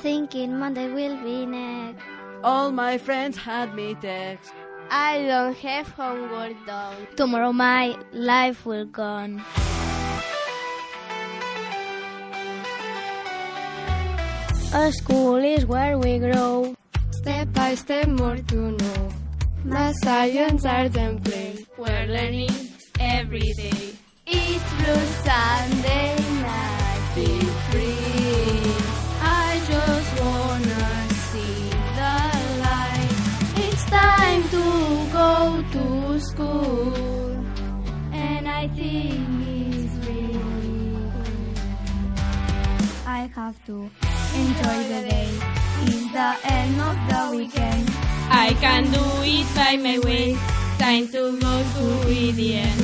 thinking Monday will be next. All my friends had me text. I don't have homework done. Tomorrow my life will gone. A school is where we grow. Step by step, more to know. My science, art and play. We're learning every day. It's Blue Sunday night, be free. I just wanna see the light. It's time to go to school, and I think it's really good. I have to enjoy the day. It's the end of the weekend. I can do it by my way. Time to go to EDN.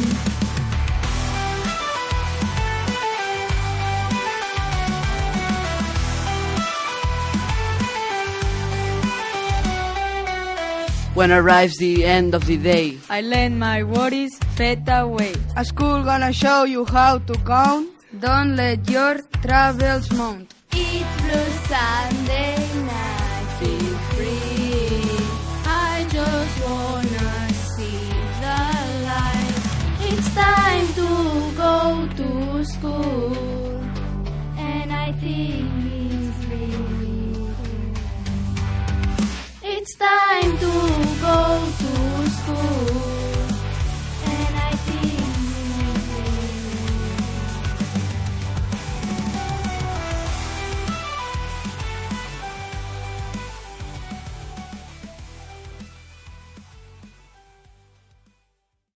When arrives the end of the day, I let my worries fade away. A school gonna show you how to count. Don't let your troubles mount. It's Blue Sunday night, feel free. I just wanna see the light. It's time to go to school, and I think it's really good. It's time to